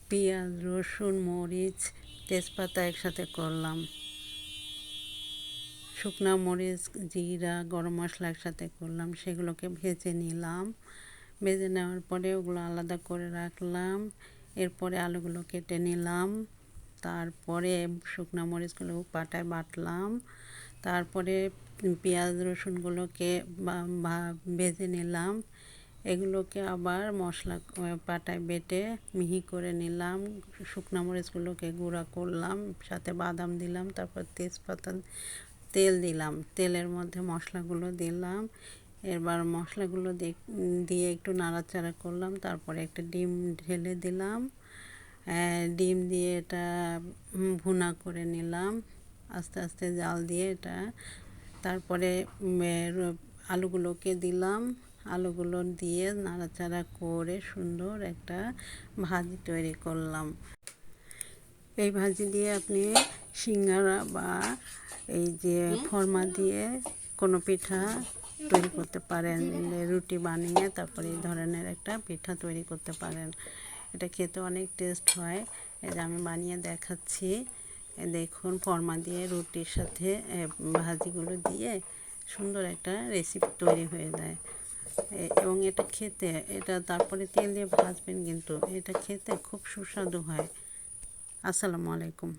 পেঁয়াজ, রসুন, মরিচ, তেজপাতা একসাথে করলাম। শুকনা মরিচ, জিরা, গরম মশলা একসাথে করলাম, সেগুলোকে ভেজে নিলাম। ভেজে নেওয়ার পরে ওগুলো আলাদা করে রাখলাম। এরপরে আলুগুলো কেটে নিলাম। তারপরে শুকনা মরিচগুলো পাটায় বাটলাম। তারপরে পেঁয়াজ রসুনগুলোকে ভেজে নিলাম। এগুলোকে আবার মশলা পাটায় বেটে মিহি করে নিলাম। শুকনা মরিচগুলোকে গুঁড়া করলাম, সাথে বাদাম দিলাম, তারপর তেজপাতা, তেল দিলাম। তেলের মধ্যে মশলাগুলো দিলাম। এবার মশলাগুলো দিয়ে একটু নাড়াচাড়া করলাম। তারপরে একটা ডিম ঢেলে দিলাম। ডিম দিয়ে এটা ভুনা করে নিলাম আস্তে আস্তে জাল দিয়ে এটা। তারপরে আলুগুলোকে দিলাম। আলুগুলো দিয়ে নাড়াচাড়া করে সুন্দর একটা ভাজি তৈরি করলাম। এই ভাজি দিয়ে আপনি সিঙ্গারা বা এই যে ফরমা দিয়ে কোনো পিঠা তৈরি করতে পারেন। রুটি বানিয়ে তারপরে এই ধরনের একটা পিঠা তৈরি করতে পারেন। এটা খেতে অনেক টেস্ট হয়। এই যে আমি বানিয়ে দেখাচ্ছি। দেখুন, ফরমা দিয়ে রুটির সাথে ভাজিগুলো দিয়ে সুন্দর একটা রেসিপি তৈরি হয়ে যায়। এবং এটা তারপরে তেল দিয়ে ভাজবেন, কিন্তু এটা খেতে খুব সুস্বাদু হয়। আসসালামু আলাইকুম।